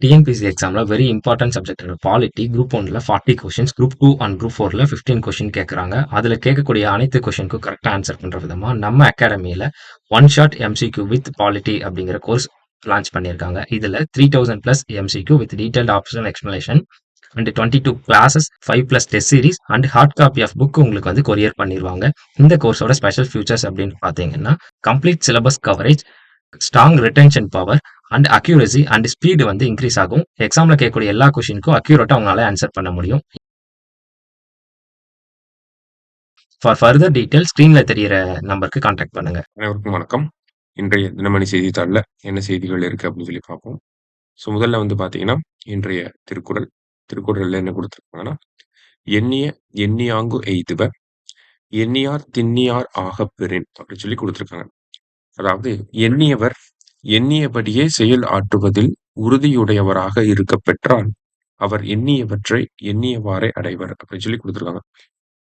TNPSC எக்ஸாம்ல very important subject polity group 1ல 40 questions, group 2 and group 4ல 15 question கேட்குறாங்க. அதில் கேட்கக்கூடிய அனைத்து கொஸ்டினுக்கும் கரெக்டாக ஆன்சர் பண்ணுற விதமாக நம்ம அகாடமியில் one shot MCQ with polity அப்படிங்கிற கோர்ஸ் லான்ச் பண்ணியிருக்காங்க. இதில் 3000+ MCQ with detailed optional explanation and 22 classes 5+ test series and hard copy of book உங்களுக்கு வந்து கொரியர் பண்ணிடுவாங்க. இந்த கோர்ஸோட ஸ்பெஷல் ஃபியூச்சர்ஸ் அப்படின்னு பார்த்தீங்கன்னா complete syllabus coverage, strong retention power and accuracy and speed வந்து இன்க்ரீஸ் ஆகும். எக்ஸாம்ல கேட்கக்கூடிய எல்லா கொஸ்டினுக்கும் அக்யூரேட்டா அவங்களால ஆன்சர் பண்ண முடியும். ஃபார் ஃபர்தர் டீடைல் ஸ்கிரீன்ல தெரியிற நம்பருக்கு கான்டாக்ட் பண்ணுங்க. அனைவருக்கும் வணக்கம். இன்றைய தினமணி செய்தித்தாளில் என்ன செய்திகள் இருக்கு அப்படின்னு சொல்லி பார்ப்போம். ஸோ முதல்ல வந்து பார்த்தீங்கன்னா இன்றைய திருக்குறள்ல என்ன கொடுத்துருக்காங்கன்னா, எண்ணிய எண்ணியாங்கு எய்துவ எண்ணியார் திண்ணியார் ஆகப் பெறின் அப்படின்னு சொல்லி கொடுத்துருக்காங்க. அதாவது எண்ணியவர் எண்ணியபடியே செயல் ஆற்றுவதில் உறுதியுடையவராக இருக்க பெற்றால் அவர் எண்ணியவற்றை எண்ணியவாறே அடைவர் அப்படின்னு சொல்லி கொடுத்துருக்காங்க.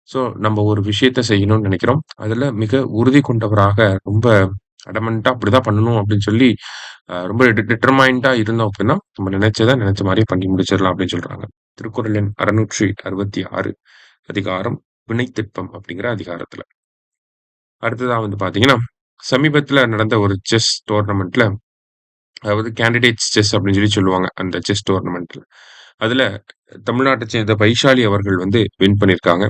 ஸோ நம்ம ஒரு விஷயத்த செய்யணும்னு நினைக்கிறோம். அதுல மிக உறுதி கொண்டவராக ரொம்ப அடமன்ட்டா அப்படிதான் பண்ணணும் அப்படின்னு சொல்லி ரொம்ப டிட்டர்மைண்டா இருந்தோம் அப்படின்னா நம்ம நினைச்சதை நினைச்ச மாதிரி பண்ணி முடிச்சிடலாம் அப்படின்னு சொல்றாங்க. திருக்குறள் எண் 666 அதிகாரம் வினைத்திட்பம் அப்படிங்கிற அதிகாரத்துல. அடுத்ததா வந்து பாத்தீங்கன்னா சமீபத்துல நடந்த ஒரு செஸ் டோர்னமெண்ட்ல, அதாவது கேண்டிடேட்ஸ் செஸ் அப்படின்னு சொல்லி சொல்லுவாங்க அந்த செஸ் டோர்னமெண்ட்ல, அதுல தமிழ்நாட்டை சேர்ந்த வைஷாலி அவர்கள் வந்து வின் பண்ணியிருக்காங்க.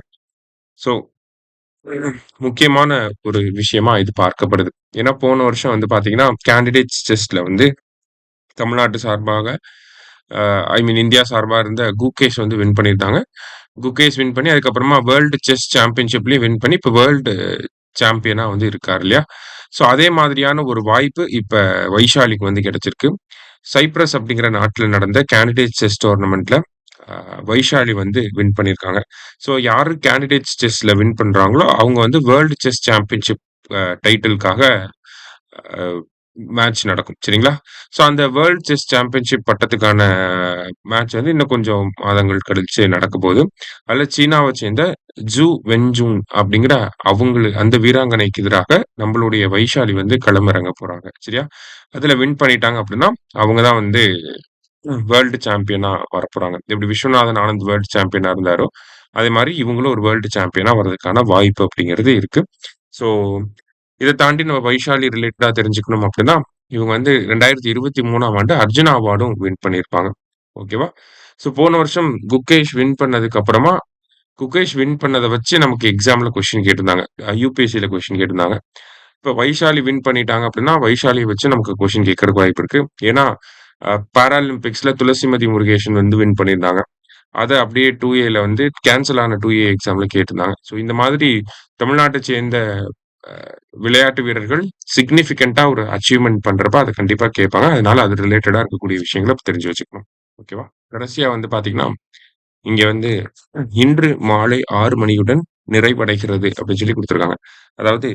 ஸோ முக்கியமான ஒரு விஷயமா இது பார்க்கப்படுது. ஏன்னா போன வருஷம் வந்து பாத்தீங்கன்னா கேண்டிடேட்ஸ் செஸ்ல வந்து தமிழ்நாட்டு சார்பாக ஐ மீன் இந்தியா சார்பா இருந்த குகேஷ் வந்து வின் பண்ணியிருந்தாங்க. குகேஷ் வின் பண்ணி அதுக்கப்புறமா வேர்ல்டு செஸ் சாம்பியன்ஷிப்லயும் வின் பண்ணி இப்ப வேர்ல்டு சாம்பியனா வந்து இருக்காரு இல்லையா? ஸோ அதே மாதிரியான ஒரு வாய்ப்பு இப்ப வைஷாலிக்கு வந்து கிடைச்சிருக்கு. சைப்ரஸ் அப்படிங்கிற நாட்டுல நடந்த கேண்டிடேட் செஸ் டோர்னமெண்ட்ல வைஷாலி வந்து வின் பண்ணியிருக்காங்க. ஸோ யாரு கேண்டிடேட்ஸ் செஸ்ல வின் பண்றாங்களோ அவங்க வந்து வேர்ல்டு செஸ் சாம்பியன்ஷிப் டைட்டிலுக்காக மேட்ச் நடக்கும். சரிங்களா? ஸோ அந்த வேர்ல்ட் செஸ் சாம்பியன்ஷிப் பட்டத்துக்கான மேட்ச் வந்து இன்னும் கொஞ்சம் மாதங்கள் கழிச்சு நடக்க போகுது. அதுல சீனாவை சேர்ந்த ஜூ வென்ஜூன் அப்படிங்கிற அந்த வீராங்கனைக்கு எதிராக நம்மளுடைய வைஷாலி வந்து களமிறங்க போறாங்க. சரியா? அதுல வின் பண்ணிட்டாங்க அப்படின்னா அவங்க தான் வந்து வேர்ல்டு சாம்பியனா வரப்போறாங்க. எப்படி விஸ்வநாதன் ஆனந்த் வேர்ல்டு சாம்பியனா இருந்தாரோ அதே மாதிரி இவங்களும் ஒரு வேர்ல்டு சாம்பியனா வர்றதுக்கான வாய்ப்பு அப்படிங்கிறது இருக்கு. ஸோ இதை தாண்டி நம்ம வைஷாலி ரிலேட்டடா தெரிஞ்சுக்கணும் அப்படின்னா இவங்க வந்து 2023ஆம் ஆண்டு அர்ஜுனா அவார்டும் வின் பண்ணியிருப்பாங்க. ஓகேவா? ஸோ போன வருஷம் குகேஷ் வின் பண்ணதுக்கு அப்புறமா குகேஷ் வின் பண்ணதை வச்சு நமக்கு எக்ஸாம்ல கொஸ்டின் கேட்டிருந்தாங்க. யூபிஎஸ்சியில கொஸ்டின் கேட்டிருந்தாங்க. இப்போ வைஷாலி வின் பண்ணிட்டாங்க அப்படின்னா வைஷாலியை வச்சு நமக்கு கொஸ்டின் கேட்கறதுக்கு வாய்ப்பு இருக்கு. ஏன்னா பாராலிம்பிக்ஸ்ல துளசிமதி முருகேசன் வந்து வின் பண்ணியிருந்தாங்க. அதை அப்படியே 2ஏல வந்து கேன்சல் ஆன 2ஏ எக்ஸாம்ல கேட்டிருந்தாங்க. ஸோ இந்த மாதிரி தமிழ்நாட்டை சேர்ந்த விளையாட்டு வீரர்கள் சிக்னிஃபிகண்டா ஒரு அச்சீவ்மெண்ட் பண்றப்ப அதை கண்டிப்பா கேட்பாங்க. அதனால அது ரிலேட்டடா இருக்கக்கூடிய விஷயங்களை தெரிஞ்சு வச்சுக்கணும். ஓகேவா? கடைசியா வந்து பாத்தீங்கன்னா இங்க வந்து இன்று மாலை 6 மணியுடன் நிறைவடைகிறது அப்படின்னு சொல்லி கொடுத்துருக்காங்க. அதாவது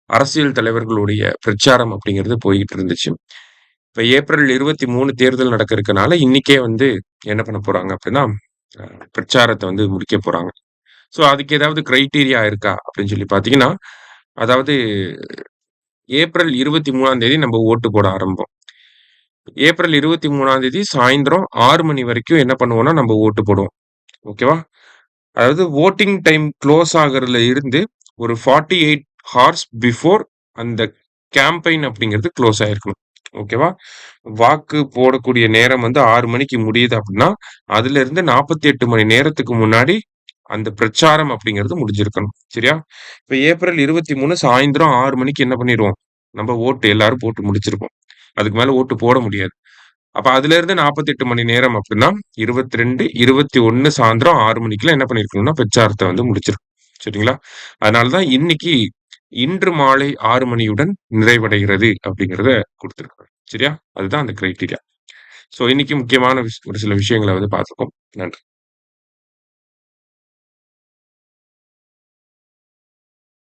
அரசியல் தலைவர்களுடைய பிரச்சாரம் அப்படிங்கிறது போய்கிட்டு இருந்துச்சு. இப்ப ஏப்ரல் 23 தேர்தல் நடக்க இருக்கனால இன்னைக்கே வந்து என்ன பண்ண போறாங்க அப்படின்னா பிரச்சாரத்தை வந்து முடிக்க போறாங்க. ஸோ அதுக்கு ஏதாவது கிரைட்டீரியா இருக்கா அப்படின்னு சொல்லி பாத்தீங்கன்னா, அதாவது ஏப்ரல் 23ஆம் தேதி நம்ம ஓட்டு போட ஆரம்பிப்போம். ஏப்ரல் 23ஆம் தேதி சாயந்தரம் 6 மணி வரைக்கும் என்ன பண்ணுவோம்னா நம்ம ஓட்டு போடுவோம். ஓகேவா? அதாவது வோட்டிங் டைம் க்ளோஸ் ஆகுறதுல இருந்து ஒரு 48 ஹார்ஸ் பிஃபோர் அந்த கேம்பெயின் அப்படிங்கிறது க்ளோஸ் ஆயிருக்கணும். ஓகேவா? வாக்கு போடக்கூடிய நேரம் வந்து 6 மணிக்கு முடியுது அப்படின்னா அதுல இருந்து 48 மணி நேரத்துக்கு முன்னாடி அந்த பிரச்சாரம் அப்படிங்கிறது முடிஞ்சிருக்கணும். சரியா? இப்ப ஏப்ரல் 23 சாயந்தரம் 6 மணிக்கு என்ன பண்ணிடுவோம், நம்ம ஓட்டு எல்லாரும் போட்டு முடிச்சிருப்போம். அதுக்கு மேல ஓட்டு போட முடியாது. அப்ப அதுல இருந்து 48 மணி நேரம் அப்படின்னா 22, 21 சாயந்தரம் 6 மணிக்குள்ள என்ன பண்ணிருக்கணும்னா பிரச்சாரத்தை வந்து முடிச்சிருக்கணும். சரிங்களா? அதனாலதான் இன்னைக்கு இன்று மாலை 6 மணியுடன் நிறைவடைகிறது அப்படிங்கிறத கொடுத்திருக்காங்க. சரியா? அதுதான் அந்த கிரைட்டீரியா. சோ இன்னைக்கு முக்கியமான ஒரு சில விஷயங்களை வந்து பார்த்துக்கோம். நன்றி.